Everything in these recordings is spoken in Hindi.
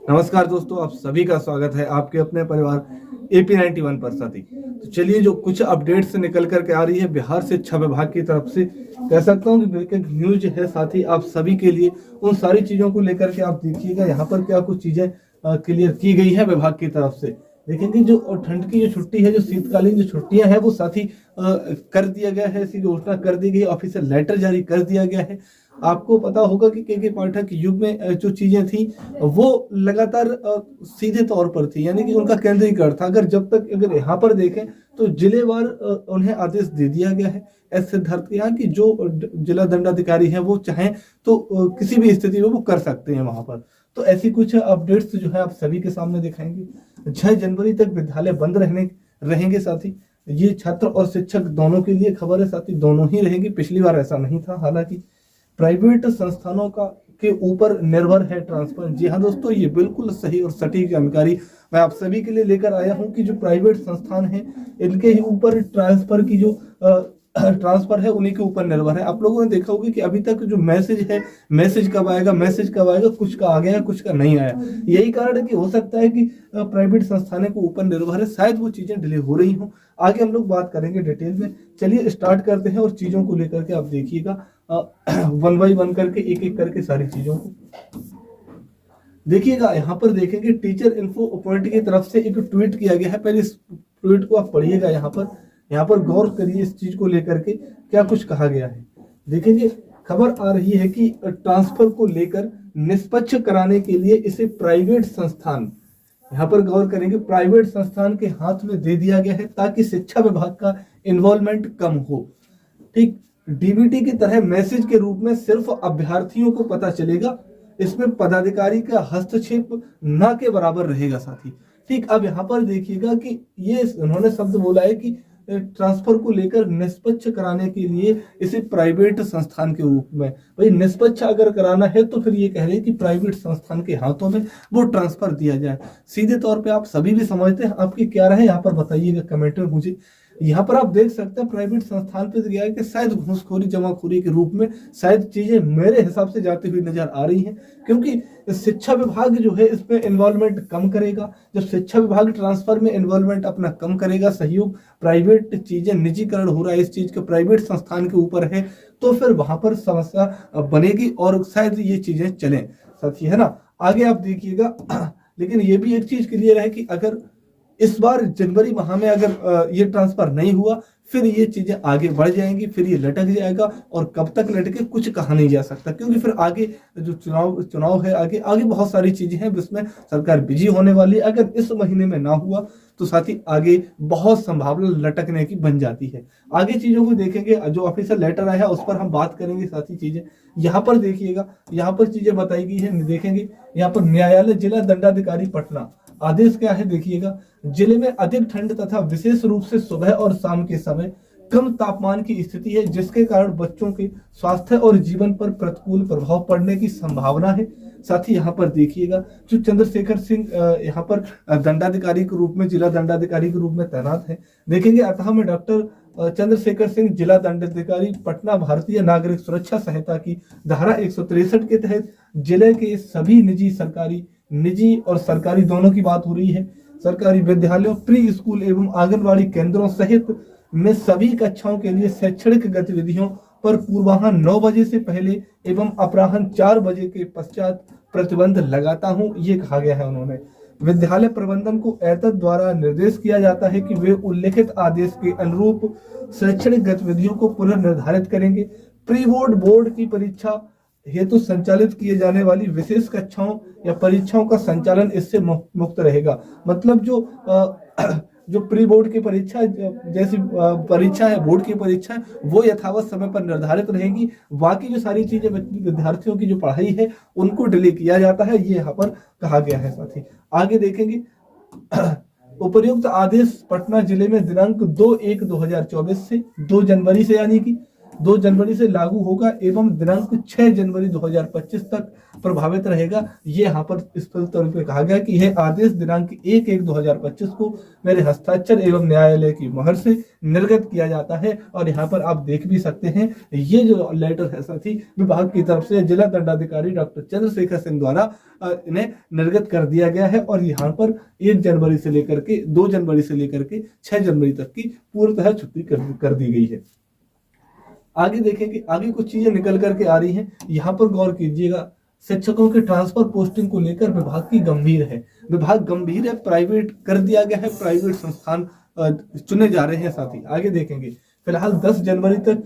नमस्कार दोस्तों, आप सभी का स्वागत है आपके अपने परिवार एपी 91 पर साथी। तो चलिए, जो कुछ अपडेट से निकल करके आ रही है बिहार शिक्षा विभाग की तरफ से, कह सकता हूँ कि ब्रेकिंग न्यूज है साथी आप सभी के लिए। उन सारी चीजों को लेकर के आप देखिएगा यहाँ पर क्या कुछ चीजें क्लियर की गई है विभाग की तरफ से। देखेंगे जो ठंड की जो छुट्टी है, जो शीतकालीन जो छुट्टियां हैं वो साथी कर दिया गया है, इसकी घोषणा कर दी गई, ऑफिशियल लेटर जारी कर दिया गया है। आपको पता होगा कि के पाठक युग में जो चीजें थी वो लगातार सीधे तौर पर थी, यानी कि उनका केंद्रीकरण था। अगर यहाँ पर देखें तो जिलेवार उन्हें आदेश दे दिया गया है। एस सिद्धार्थ के यहाँ की जो जिला दंडाधिकारी है वो चाहें तो किसी भी स्थिति में वो कर सकते हैं वहां पर। तो ऐसी कुछ अपडेट्स जो है आप सभी के सामने दिखाएंगे। 6 जनवरी तक विद्यालय बंद रहेंगे साथी। ये छात्र और शिक्षक दोनों के लिए खबर है साथी, दोनों ही रहेंगे। पिछली बार ऐसा नहीं था। हालांकि प्राइवेट संस्थानों का के ऊपर निर्भर है ट्रांसफर। जी हाँ दोस्तों, ये बिल्कुल सही और सटीक जानकारी मैं आप सभी के लिए लेकर आया हूं कि जो प्राइवेट संस्थान है इनके ही ऊपर ट्रांसफर की जो ट्रांसफर है उन्हीं के ऊपर निर्भर है। आप लोगों ने देखा होगा कि अभी तक जो मैसेज है, मैसेज कब आएगा, कुछ का आ गया, कुछ का नहीं आया। यही कारण है कि हो सकता है कि प्राइवेट संस्थानों के ऊपर निर्भर है, शायद वो चीजें डिले हो रही हों। आगे हम लोग बात करेंगे डिटेल में। चलिए स्टार्ट करते हैं और चीजों को लेकर के आप देखिएगा वन बाई वन करके, एक एक करके सारी चीजों को देखिएगा। यहाँ पर देखेंगे टीचर इन्फो पॉइंट की तरफ से एक ट्वीट किया गया है। पहले इस ट्वीट को आप पढ़िएगा, यहाँ पर गौर करिए इस चीज को लेकर के क्या कुछ कहा गया है। देखेंगे खबर आ रही है कि ट्रांसफर को लेकर निष्पक्ष कराने के लिए इसे प्राइवेट संस्थान, यहाँ पर गौर करेंगे, प्राइवेट संस्थान के हाथ में दे दिया गया है ताकि शिक्षा विभाग का इन्वॉल्वमेंट कम हो। ठीक, डीबीटी की तरह मैसेज के रूप में सिर्फ अभ्यर्थियों को पता चलेगा, इसमें पदाधिकारी का हस्तक्षेप न के बराबर रहेगा साथी। ठीक, अब यहाँ पर देखिएगा कि ये उन्होंने शब्द बोला है कि ट्रांसफर को लेकर निष्पक्ष कराने के लिए इसे प्राइवेट संस्थान के रूप में, भाई निष्पक्ष अगर कराना है तो फिर ये कह रहे हैं कि प्राइवेट संस्थान के हाथों में वो ट्रांसफर दिया जाए। सीधे तौर पे आप सभी भी समझते हैं, आपकी क्या राय है यहाँ पर बताइएगा कमेंट में मुझे। यहाँ पर आप देख सकते हैं प्राइवेट संस्थान पे गया है कि शायद घूसखोरी जमाखोरी के रूप में शायद चीजें मेरे हिसाब से जाती हुई नजर आ रही हैं, क्योंकि शिक्षा विभाग जो है इसमें इन्वॉल्वमेंट कम करेगा। जब शिक्षा विभाग ट्रांसफर में इन्वॉल्वमेंट अपना कम करेगा, सहयोग, प्राइवेट चीजें निजीकरण हो रहा है इस चीज के प्राइवेट संस्थान के ऊपर है, तो फिर वहां पर समस्या बनेगी और शायद ये चीजें चलें साथी, है ना। आगे आप देखिएगा लेकिन ये भी एक चीज क्लियर है कि अगर इस बार जनवरी माह में अगर ये ट्रांसफर नहीं हुआ, फिर ये चीजें आगे बढ़ जाएंगी, फिर ये लटक जाएगा और कब तक लटके कुछ कहा नहीं जा सकता, क्योंकि फिर आगे जो चुनाव है, आगे बहुत सारी चीजें हैं जिसमें सरकार बिजी होने वाली है। अगर इस महीने में ना हुआ तो साथ ही आगे बहुत संभावना लटकने की बन जाती है। आगे चीजों को देखेंगे, जो ऑफिशियल लेटर आया है उस पर हम बात करेंगे साथी चीजें। यहाँ पर देखिएगा, यहाँ पर चीजें बताई गई है, देखेंगे यहाँ पर न्यायालय जिला दंडाधिकारी पटना, आदेश क्या है देखिएगा। जिले में अधिक ठंड तथा विशेष रूप से सुबह और शाम के समय कम तापमान की स्थिति है, जिसके कारण बच्चों के स्वास्थ्य और जीवन पर प्रतिकूल प्रभाव पड़ने की संभावना है। साथ ही यहाँ पर देखिएगा जो चंद्रशेखर सिंह यहाँ पर दंडाधिकारी के रूप में, जिला दंडाधिकारी के रूप में तैनात है। देखेंगे अतः में डॉक्टर चंद्रशेखर सिंह जिला दंडाधिकारी पटना भारतीय नागरिक सुरक्षा संहिता की धारा 163 के तहत जिले के सभी निजी और सरकारी दोनों की बात हो रही है, सरकारी विद्यालयों, प्री स्कूल एवं आंगनबाड़ी केंद्रों सहित में सभी कक्षाओं के लिए शैक्षणिक गतिविधियों पर पूर्वाह्न 9 बजे से पहले एवं अपराह्न 4 बजे के पश्चात प्रतिबंध लगाता हूं, ये कहा गया है उन्होंने। विद्यालय प्रबंधन को एतद द्वारा निर्देश किया जाता है कि वे उल्लेखित आदेश के अनुरूप शैक्षणिक गतिविधियों को पुनर्निर्धारित करेंगे। प्री बोर्ड की परीक्षा हेतु संचालित किए जाने वाली विशेष कक्षाओं या परीक्षाओं का संचालन इससे मुक्त रहेगा। मतलब जो प्री बोर्ड की परीक्षा जैसी परीक्षा है, बोर्ड की परीक्षा है, वो यथावत समय पर निर्धारित रहेगी। बाकी जो सारी चीजें विद्यार्थियों की जो पढ़ाई है उनको डिले किया जाता है, ये यहाँ पर कहा गया है साथी। आगे देखेंगे उपर्युक्त आदेश पटना जिले में दिनांक 2/1/2024 से 2 जनवरी से यानी कि 2 जनवरी से लागू होगा एवं दिनांक 6 जनवरी 2025 तक प्रभावित रहेगा। ये यहाँ पर स्पष्ट तौर पर कहा गया कि यह आदेश दिनांक 1/1/2025 को मेरे हस्ताक्षर एवं न्यायालय की मोहर से निर्गत किया जाता है। और यहाँ पर आप देख भी सकते हैं, ये जो लेटर है साथी विभाग की तरफ से जिला दंडाधिकारी डॉक्टर चंद्रशेखर सिंह द्वारा इन्हें निर्गत कर दिया गया है। और यहाँ पर 1 जनवरी से लेकर के 2 जनवरी से लेकर के 6 जनवरी तक की पूर्णतः छुट्टी कर दी गई है। आगे देखेंगे, आगे कुछ चीजें निकल करके आ रही हैं, यहाँ पर गौर कीजिएगा। शिक्षकों के ट्रांसफर पोस्टिंग को लेकर विभाग की गंभीर है, विभाग गंभीर है, प्राइवेट कर दिया गया है, प्राइवेट संस्थान चुने जा रहे हैं। साथ ही आगे देखेंगे, फिलहाल 10 जनवरी तक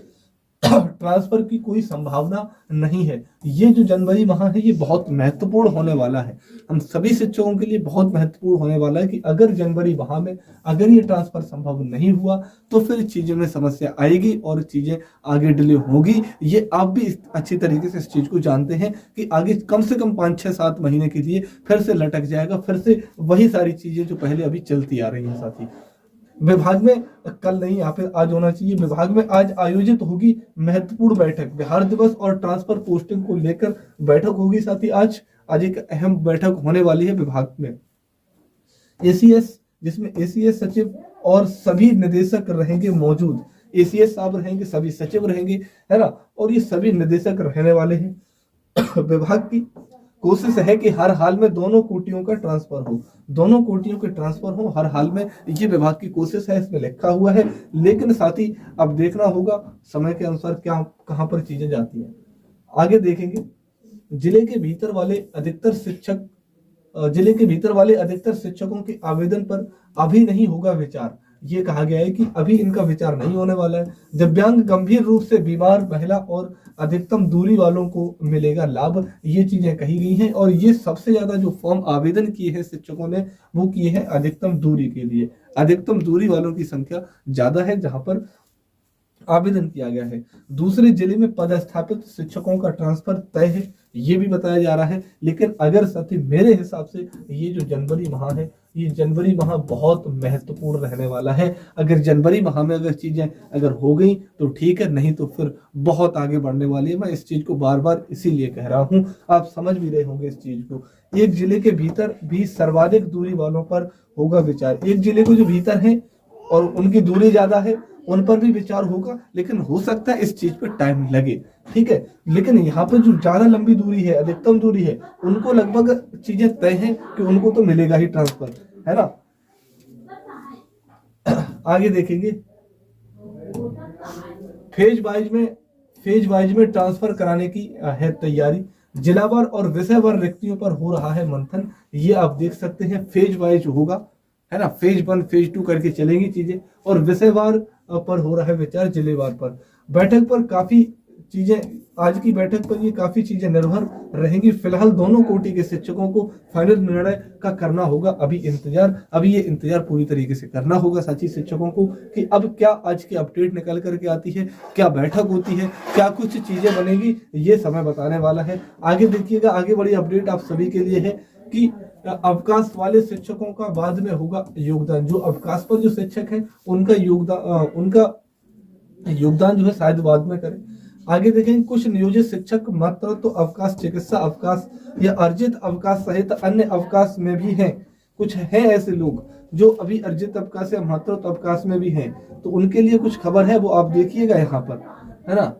ट्रांसफर की कोई संभावना नहीं है। ये जो जनवरी माह है ये बहुत महत्वपूर्ण होने वाला है, हम सभी शिक्षकों के लिए बहुत महत्वपूर्ण होने वाला है कि अगर जनवरी माह में अगर ये ट्रांसफर संभव नहीं हुआ तो फिर चीजों में समस्या आएगी और चीजें आगे डिले होगी। ये आप भी अच्छी तरीके से इस चीज को जानते हैं कि आगे कम से कम 5, 6, 7 महीने के लिए फिर से लटक जाएगा, फिर से वही सारी चीजें जो पहले अभी चलती आ रही है। साथी विभाग में कल नहीं, यहाँ पे आज होना चाहिए, विभाग में आज आयोजित होगी महत्वपूर्ण बैठक, बिहार दिवस और ट्रांसफर पोस्टिंग को लेकर बैठक होगी। साथ ही आज एक अहम बैठक होने वाली है विभाग में। एसीएस, जिसमें एसीएस सचिव और सभी निदेशक रहेंगे मौजूद, एसीएस साहब रहेंगे, सभी सचिव रहेंगे, है ना, और ये सभी निदेशक रहने वाले हैं। विभाग की कोशिश है कि हर हाल में दोनों कोटियों का ट्रांसफर हो, दोनों कोटियों के ट्रांसफर हो हर हाल में, ये विभाग की कोशिश है, इसमें लिखा हुआ है। लेकिन साथ ही अब देखना होगा समय के अनुसार क्या कहां पर चीजें जाती हैं। आगे देखेंगे, जिले के भीतर वाले अधिकतर शिक्षकों के आवेदन पर अभी नहीं होगा विचार। ये कहा गया है कि अभी इनका विचार नहीं होने वाला है। दिव्यांग, गंभीर रूप से बीमार महिला और अधिकतम दूरी वालों को मिलेगा लाभ, ये चीजें कही गई हैं। और ये सबसे ज्यादा जो फॉर्म आवेदन किए हैं शिक्षकों ने वो किए हैं अधिकतम दूरी के लिए, अधिकतम दूरी वालों की संख्या ज्यादा है जहां पर आवेदन किया गया है। दूसरे जिले में पदस्थापित शिक्षकों का ट्रांसफर तय है, ये भी बताया जा रहा है। लेकिन अगर साथी मेरे हिसाब से ये जो जनवरी माह है, ये जनवरी माह बहुत महत्वपूर्ण रहने वाला है। अगर जनवरी माह में अगर चीजें अगर हो गई तो ठीक है, नहीं तो फिर बहुत आगे बढ़ने वाली है। मैं इस चीज को बार बार इसीलिए कह रहा हूं, आप समझ भी रहे होंगे इस चीज को। एक जिले के भीतर भी सर्वाधिक दूरी वालों पर होगा विचार, एक जिले को जो भीतर है और उनकी दूरी ज्यादा है उन पर भी विचार होगा, लेकिन हो सकता है इस चीज पर टाइम लगे, ठीक है। लेकिन यहाँ पर जो ज्यादा लंबी दूरी है, अधिकतम दूरी है, उनको लगभग चीजें तय हैं कि उनको तो मिलेगा ही ट्रांसफर, है ना। आगे देखेंगे, फेज वाइज में ट्रांसफर कराने की है तैयारी, जिलावार और विषयवार रिक्तियों पर हो रहा है मंथन। ये आप देख सकते हैं, फेज वाइज होगा, है ना, फेज 1 फेज 2 करके चलेंगी चीजें, और विषयवार पर हो रहा है विचार, जिलेवार पर। बैठक पर काफी चीजें, आज की बैठक पर ये काफी चीजें निर्भर रहेंगी। फिलहाल दोनों कोटि के शिक्षकों को फाइनल निर्णय का करना होगा, अभी ये इंतजार पूरी तरीके से करना होगा साथी शिक्षकों को कि अब क्या आज की अपडेट निकल करके आती है, क्या बैठक होती है, क्या कुछ चीजें बनेगी, ये समय बताने वाला है। आगे देखिएगा, आगे बड़ी अपडेट आप सभी के लिए है कि अवकाश वाले शिक्षकों का बाद में होगा योगदान। जो अवकाश पर जो शिक्षक है उनका योगदान जो है शायद बाद में करें। आगे देखेंगे, कुछ नियोजित शिक्षक मातृत्व अवकाश, चिकित्सा अवकाश या अर्जित अवकाश सहित अन्य अवकाश में भी हैं। कुछ हैं ऐसे लोग जो अभी अर्जित अवकाश या मातृत्व अवकाश में भी हैं, तो उनके लिए कुछ खबर है, वो आप देखिएगा यहाँ पर, है ना।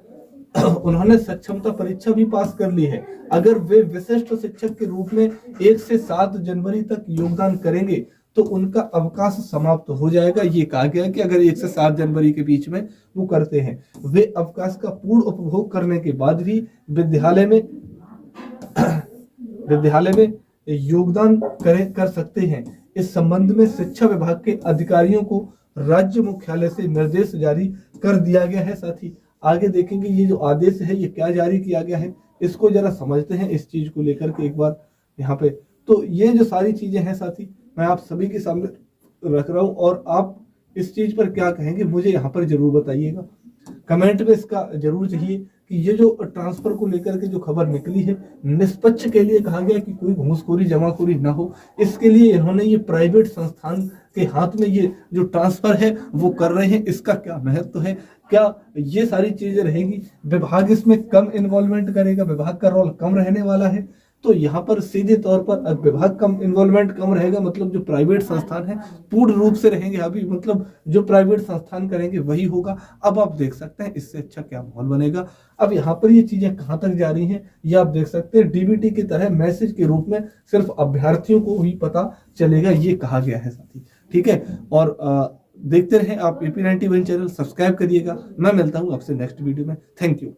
उन्होंने सक्षमता परीक्षा भी पास कर ली है। अगर वे विशिष्ट शिक्षक के रूप में 1 से 7 जनवरी तक योगदान करेंगे तो उनका अवकाश समाप्त हो जाएगा। ये कहा गया कि अगर 1 से 7 जनवरी के बीच में वो करते हैं, वे अवकाश का पूर्ण उपभोग करने के बाद भी विद्यालय में योगदान कर सकते हैं। इस संबंध में शिक्षा विभाग के अधिकारियों को राज्य मुख्यालय से निर्देश जारी कर दिया गया है। साथ ही आगे देखेंगे, ये जो आदेश है ये क्या जारी किया गया है, इसको जरा समझते हैं इस चीज को लेकर के एक बार यहाँ पे। तो ये जो सारी चीजें हैं साथी, मैं आप सभी के सामने रख रहा हूँ, और आप इस चीज पर क्या कहेंगे मुझे यहाँ पर जरूर बताइएगा। कमेंट में इसका जरूर चाहिए कि ये जो ट्रांसफर को लेकर के जो खबर निकली है, निष्पक्ष के लिए कहा गया कि कोई घूसखोरी जमाखोरी ना हो, इसके लिए इन्होंने ये प्राइवेट संस्थान के हाथ में ये जो ट्रांसफर है वो कर रहे हैं। इसका क्या महत्व है, क्या ये सारी चीजें रहेगी? विभाग इसमें कम इन्वॉल्वमेंट करेगा, विभाग का रोल कम रहने वाला है। तो यहाँ पर सीधे तौर पर विभाग कम इन्वॉल्वमेंट कम रहेगा, मतलब जो प्राइवेट संस्थान है पूर्ण रूप से रहेंगे। अभी मतलब जो प्राइवेट संस्थान करेंगे वही होगा। अब आप देख सकते हैं इससे अच्छा क्या माहौल बनेगा। अब यहाँ पर ये चीजें कहाँ तक जा रही हैं ये आप देख सकते हैं। डीबीटी की तरह मैसेज के रूप में सिर्फ अभ्यर्थियों को ही पता चलेगा, ये कहा गया है साथी। ठीक है, और देखते रहें आप AP91 चैनल, सब्सक्राइब करिएगा। मैं मिलता हूँ आपसे नेक्स्ट वीडियो में। Thank you.